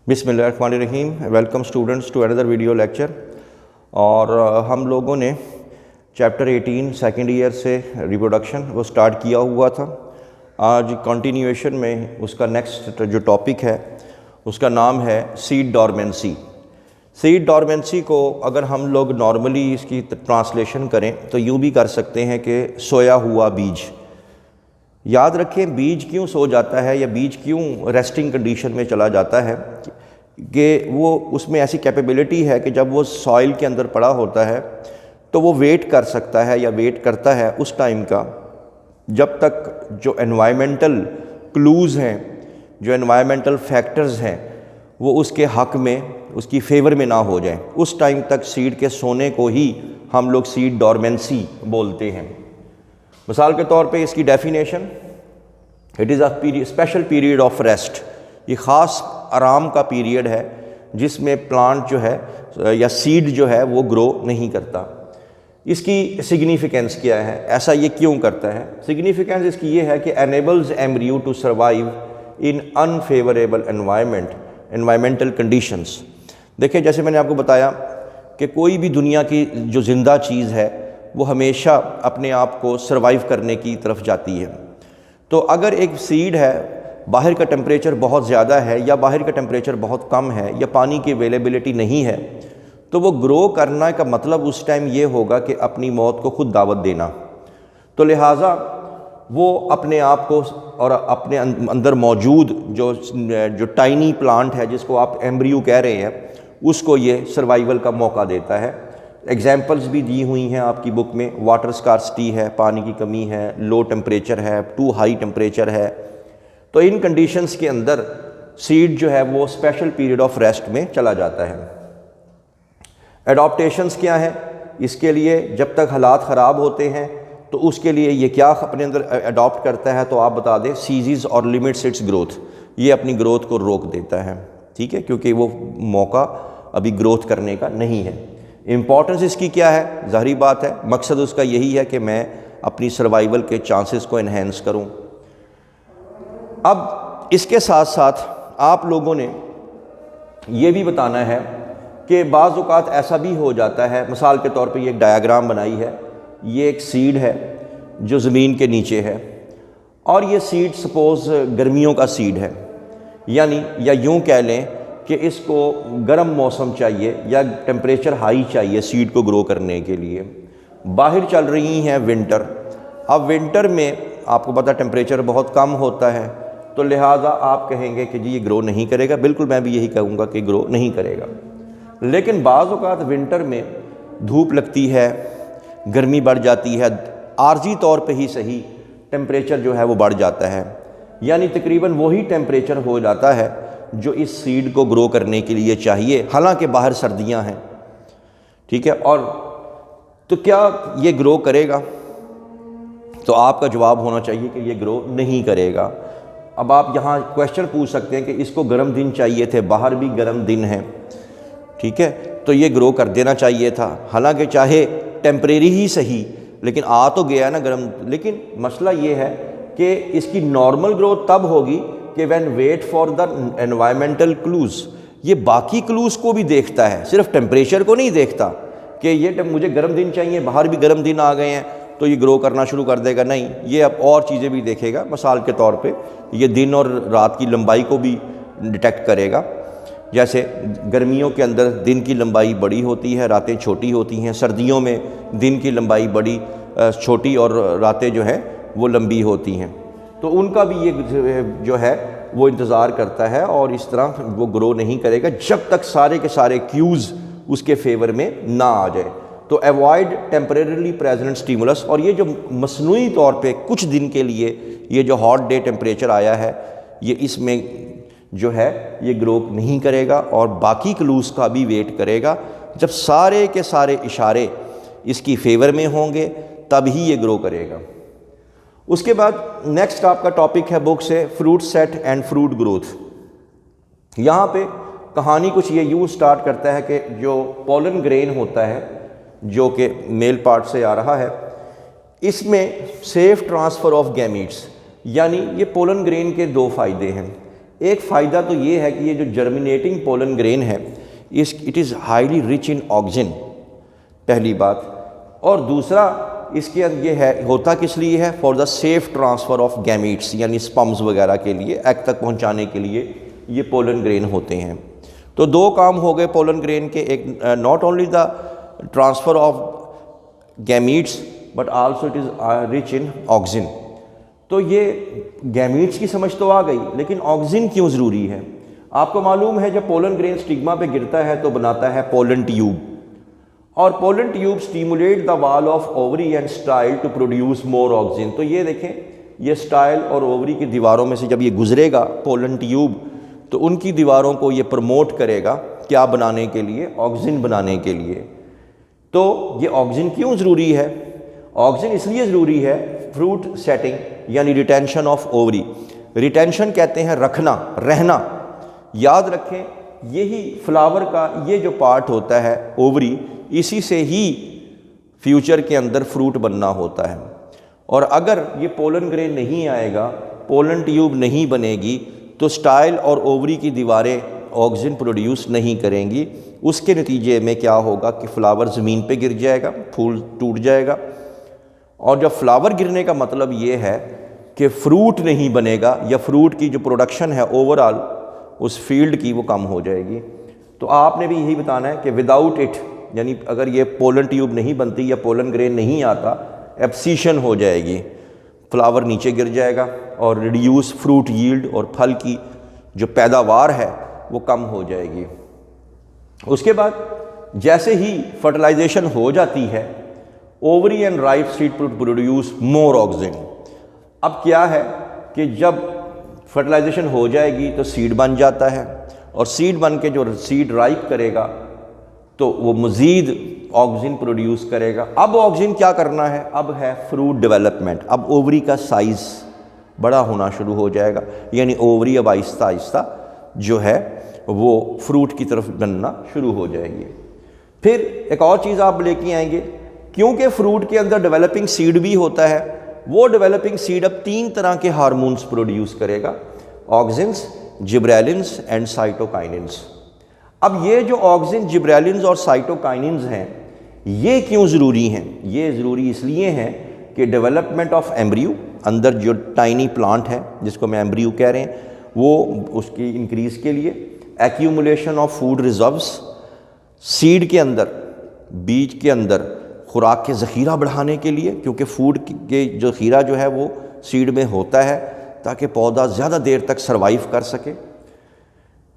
बिस्मिल्लाहिर्रहमानिर्रहीम। Welcome students to another video lecture. और हम लोगों ने चैप्टर 18 सेकेंड ईयर से रिप्रोडक्शन वो स्टार्ट किया हुआ था। आज कंटिन्यूएशन में उसका नेक्स्ट जो टॉपिक है उसका नाम है सीड डॉर्मेंसी। सीड डॉर्मेंसी को अगर हम लोग नॉर्मली इसकी ट्रांसलेशन करें तो यूँ भी कर सकते हैं कि सोया हुआ बीज। याद रखें, बीज क्यों सो जाता है या बीज क्यों रेस्टिंग कंडीशन में चला जाता है कि वो उसमें ऐसी कैपेबिलिटी है कि जब वो सॉइल के अंदर पड़ा होता है तो वो वेट कर सकता है या वेट करता है उस टाइम का जब तक जो एनवायरमेंटल क्लूज़ हैं, जो एनवायरमेंटल फैक्टर्स हैं, वो उसके हक में, उसकी फेवर में ना हो जाएं। उस टाइम तक सीड के सोने को ही हम लोग सीड डॉर्मेंसी बोलते हैं। मिसाल के तौर पे इसकी definition, it is a special period of rest. ये ख़ास आराम का पीरियड है जिसमें प्लांट जो है या सीड जो है वो ग्रो नहीं करता। इसकी सिग्निफिकेंस क्या है, ऐसा ये क्यों करता है? सिग्निफिकेंस इसकी ये है कि enables embryo to survive in unfavourable environmental conditions. देखिए, जैसे मैंने आपको बताया कि कोई भी दुनिया की जो ज़िंदा चीज़ है वो हमेशा अपने आप को सर्वाइव करने की तरफ जाती है। तो अगर एक सीड है, बाहर का टेम्परेचर बहुत ज़्यादा है या बाहर का टेम्परेचर बहुत कम है या पानी की अवेलेबिलिटी नहीं है, तो वो ग्रो करना का मतलब उस टाइम ये होगा कि अपनी मौत को खुद दावत देना। तो लिहाजा वो अपने आप को और अपने अंदर मौजूद जो टाइनी प्लांट है जिसको आप एम्ब्रियो कह रहे हैं, उसको ये सर्वाइवल का मौका देता है। एग्जाम्पल्स भी दी हुई हैं आपकी बुक में। वाटर स्कार्सिटी है, पानी की कमी है, लो टेम्परेचर है, टू हाई टेम्परेचर है। तो इन कंडीशंस के अंदर सीड जो है वो स्पेशल पीरियड ऑफ रेस्ट में चला जाता है। एडॉप्टेशंस क्या है इसके लिए? जब तक हालात ख़राब होते हैं तो उसके लिए ये क्या अपने अंदर अडॉप्ट करता है, तो आप बता दें, सीजीज और लिमिट्स इट्स ग्रोथ। ये अपनी ग्रोथ को रोक देता है, ठीक है, क्योंकि वो मौका अभी ग्रोथ करने का नहीं है। इम्पॉर्टेंस इसकी क्या है? ज़ाहिरी बात है, मकसद उसका यही है कि मैं अपनी सर्वाइवल के चांसेस को इन्हेंस करूं। अब इसके साथ साथ आप लोगों ने ये भी बताना है कि बाज़ औक़ात ऐसा भी हो जाता है, मिसाल के तौर पे ये एक डायग्राम बनाई है, ये एक सीड है जो ज़मीन के नीचे है और ये सीड सपोज़ गर्मियों का सीड है, यानी या यूँ कह लें कि इसको गर्म मौसम चाहिए या टेम्परेचर हाई चाहिए सीड को ग्रो करने के लिए। बाहर चल रही हैं विंटर। अब विंटर में आपको पता टेम्परेचर बहुत कम होता है, तो लिहाजा आप कहेंगे कि जी ये ग्रो नहीं करेगा। बिल्कुल, मैं भी यही कहूँगा कि ग्रो नहीं करेगा। लेकिन बाज़ औक़ात विंटर में धूप लगती है, गर्मी बढ़ जाती है, आर्जी तौर पे ही सही टेम्परेचर जो है वो बढ़ जाता है, यानी तकरीबन वही टेम्परेचर हो जाता है जो इस सीड को ग्रो करने के लिए चाहिए, हालांकि बाहर सर्दियां हैं, ठीक है। और तो क्या ये ग्रो करेगा? तो आपका जवाब होना चाहिए कि ये ग्रो नहीं करेगा। अब आप यहाँ क्वेश्चन पूछ सकते हैं कि इसको गर्म दिन चाहिए थे, बाहर भी गर्म दिन है, ठीक है, तो ये ग्रो कर देना चाहिए था, हालांकि चाहे टेम्परेरी ही सही, लेकिन आ तो गया ना गर्म। लेकिन मसला ये है कि इसकी नॉर्मल ग्रोथ तब होगी कि when wait for the environmental clues. ये बाकी क्लूज़ को भी देखता है, सिर्फ टेम्परेचर को नहीं देखता कि ये मुझे गर्म दिन चाहिए, बाहर भी गर्म दिन आ गए हैं तो ये ग्रो करना शुरू कर देगा। नहीं, ये अब और चीज़ें भी देखेगा। मिसाल के तौर पे ये दिन और रात की लंबाई को भी डिटेक्ट करेगा। जैसे गर्मियों के अंदर दिन की लंबाई बड़ी होती है, रातें छोटी होती हैं। सर्दियों में दिन की लंबाई बड़ी छोटी और रातें जो हैं वो लंबी होती हैं। तो उनका भी ये जो है वो इंतज़ार करता है और इस तरह वो ग्रो नहीं करेगा जब तक सारे के सारे क्यूज़ उसके फेवर में ना आ जाए। तो अवॉइड टेम्परेरीली प्रेजेंट स्टिमुलस। और ये जो मसनूई तौर पे कुछ दिन के लिए ये जो हॉट डे टेम्परेचर आया है, ये इसमें जो है ये ग्रो नहीं करेगा और बाकी क्लूज़ का भी वेट करेगा। जब सारे के इशारे इसकी फेवर में होंगे तब ही ये ग्रो करेगा। उसके बाद नेक्स्ट आपका टॉपिक है बुक से, fruit set and fruit growth. यहाँ पे कहानी कुछ ये यूँ स्टार्ट करता है कि जो पोलन ग्रेन होता है जो कि मेल पार्ट से आ रहा है, इसमें सेफ ट्रांसफ़र ऑफ गैमीट्स, यानी ये पोलन ग्रेन के दो फ़ायदे हैं। एक फ़ायदा तो ये है कि ये जो जर्मिनेटिंग पोलन ग्रेन है it is highly rich in oxygen, पहली बात। और दूसरा इसके अंदर ये है, होता किस लिए है, for the safe transfer of gametes, यानी स्पर्म्स वगैरह के लिए, एग तक पहुंचाने के लिए ये पोलन ग्रेन होते हैं। तो दो काम हो गए पोलन ग्रेन के, एक not only the transfer of gametes but also it is rich in oxygen. तो ये गैमीट्स की समझ तो आ गई, लेकिन ऑक्सीजन क्यों ज़रूरी है? आपको मालूम है जब पोलन ग्रेन स्टिग्मा पे गिरता है तो बनाता है पोलन ट्यूब, और pollen tube stimulate the wall of ovary and style to produce more oxygen. तो ये देखें, ये स्टाइल और ओवरी की दीवारों में से जब ये गुजरेगा पोलन ट्यूब, तो उनकी दीवारों को ये प्रमोट करेगा क्या बनाने के लिए, ऑक्सीजन बनाने के लिए। तो ये ऑक्सीजन क्यों ज़रूरी है? ऑक्सीजन इसलिए ज़रूरी है, फ्रूट सेटिंग यानी रिटेंशन ऑफ ओवरी। रिटेंशन कहते हैं रखना, रहना। याद रखें, यही फ्लावर का ये जो पार्ट होता है ओवरी, इसी से ही फ्यूचर के अंदर फ्रूट बनना होता है। और अगर ये पोलन ग्रेन नहीं आएगा, पोलन ट्यूब नहीं बनेगी, तो स्टाइल और ओवरी की दीवारें ऑक्सीजन प्रोड्यूस नहीं करेंगी। उसके नतीजे में क्या होगा कि फ्लावर ज़मीन पे गिर जाएगा, फूल टूट जाएगा। और जब फ्लावर गिरने का मतलब ये है कि फ्रूट नहीं बनेगा, या फ्रूट की जो प्रोडक्शन है ओवरऑल उस फील्ड की वो कम हो जाएगी। तो आपने भी यही बताना है कि विदाउट इट, यानी अगर ये पोलन ट्यूब नहीं बनती या पोलन ग्रेन नहीं आता, एब्सीशन हो जाएगी, फ्लावर नीचे गिर जाएगा और रिड्यूस फ्रूट यील्ड, और फल की जो पैदावार है वो कम हो जाएगी। उसके बाद जैसे ही फर्टिलाइजेशन हो जाती है, ovary and ripe seed produce more oxygen. अब क्या है कि जब फर्टिलाइजेशन हो जाएगी तो सीड बन जाता है, और सीड बन के जो सीड राइप करेगा तो वो मज़ीद ऑक्सीजन प्रोड्यूस करेगा। अब ऑक्सीजन क्या करना है? अब है फ्रूट डेवलपमेंट। अब ओवरी का साइज़ बड़ा होना शुरू हो जाएगा, यानी ओवरी अब आहिस्ता आहिस्ता जो है वो फ्रूट की तरफ बनना शुरू हो जाएगी। फिर एक और चीज़ आप लेके आएंगे, क्योंकि फ्रूट के अंदर डेवलपिंग सीड भी होता है, वो डेवलपिंग सीड अब 3 तरह के हार्मोन्स प्रोड्यूस करेगा, ऑक्सिन्स, जिब्रेलिन्स एंड साइटोकाइनिन्स। अब ये जो ऑक्सिन, जिब्रेलिन्स और साइटोकाइनिन्स हैं, ये क्यों ज़रूरी हैं? ये ज़रूरी इसलिए हैं कि डेवलपमेंट ऑफ एम्ब्रियो, अंदर जो टाइनी प्लांट है जिसको मैं एम्ब्रियो कह रहे हैं, वो उसकी इंक्रीज़ के लिए, accumulation of food reserves, seed के अंदर, बीज के अंदर खुराक के ज़ख़ीरा बढ़ाने के लिए, क्योंकि फूड के जो ज़ख़ीरा जो है वो सीड में होता है ताकि पौधा ज़्यादा देर तक सर्वाइव कर सके,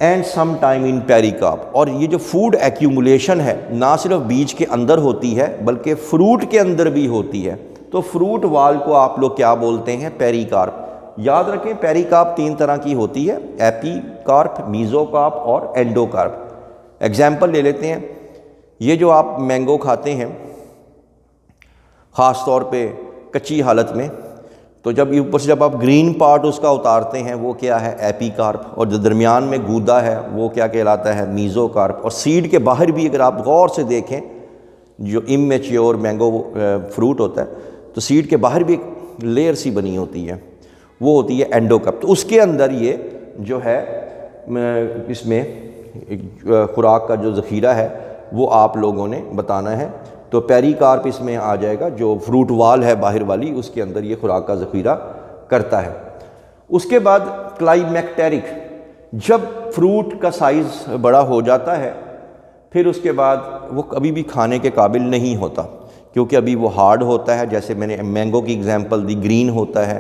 and some time in pericarp. और ये जो फूड एक्यूमुलेशन है ना सिर्फ बीज के अंदर होती है बल्कि फ्रूट के अंदर भी होती है। तो फ्रूट वाल को आप लोग क्या बोलते हैं? पेरिकार्प। याद रखें, पेरिकार्प 3 तरह की होती है, एपीकार्प, मीज़ोकार्प और एंडोकार्प। एग्जाम्पल ले लेते हैं, ये जो आप मैंगो खाते हैं ख़ास तौर पे कच्ची हालत में, तो जब ऊपर से जब आप ग्रीन पार्ट उसका उतारते हैं वो क्या है? एपीकार्प। और जो दरमियान में गूदा है वो क्या कहलाता है? मीज़ोकार्प। और सीड के बाहर भी अगर आप गौर से देखें, जो इमेच्योर मैंगो फ्रूट होता है तो सीड के बाहर भी एक लेयर सी बनी होती है, वो होती है एंडोकार्प। तो उसके अंदर ये जो है इसमें खुराक का जो ज़ख़ीरा है वो आप लोगों ने बताना है। तो पेरिकार्प इसमें आ जाएगा, जो फ्रूट वाल है बाहर वाली, उसके अंदर ये खुराक का ज़ख़ीरा करता है। उसके बाद क्लाइमेक्टेरिक, जब फ्रूट का साइज़ बड़ा हो जाता है फिर उसके बाद वो कभी भी खाने के काबिल नहीं होता, क्योंकि अभी वो हार्ड होता है। जैसे मैंने मैंगो की एग्जांपल दी, ग्रीन होता है,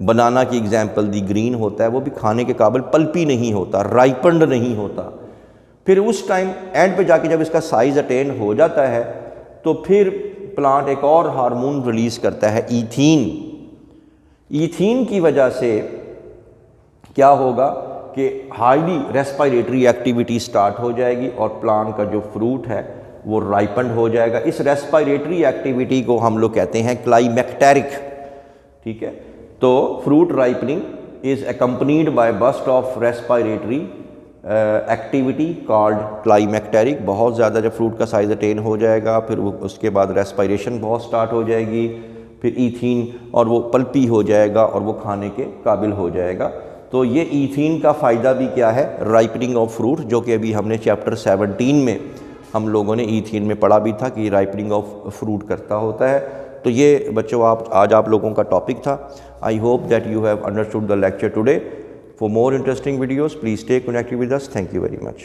बनाना की एग्जांपल दी, ग्रीन होता है, वो भी खाने के काबिल पल्पी नहीं होता, राइपन्ड नहीं होता। फिर उस टाइम एंड पे जाके जब इसका साइज़ अटेन हो जाता है तो फिर प्लांट एक और हार्मोन रिलीज़ करता है, ईथीन। ईथीन की वजह से क्या होगा कि हाईली रेस्पिरेटरी एक्टिविटी स्टार्ट हो जाएगी और प्लांट का जो फ्रूट है वो राइपन्ड हो जाएगा। इस रेस्पिरेटरी एक्टिविटी को हम लोग कहते हैं क्लाइमेक्टेरिक। ठीक है, तो fruit ripening is accompanied by bust of respiratory activity called climacteric. बहुत ज़्यादा जब फ्रूट का साइज़ अटेन हो जाएगा फिर वो उसके बाद रेस्पिरेशन बहुत स्टार्ट हो जाएगी, फिर ईथीन, और वो पल्पी हो जाएगा और वो खाने के काबिल हो जाएगा। तो ये ईथीन का फ़ायदा भी क्या है, राइपनिंग ऑफ फ्रूट, जो कि अभी हमने चैप्टर 17 में हम लोगों ने ईथीन में पढ़ा भी था कि राइपनिंग ऑफ फ्रूट करता होता है। तो ये बच्चों आज आप लोगों का टॉपिक था। I hope that you have understood the lecture today. For more interesting videos please stay connected with us. Thank you very much.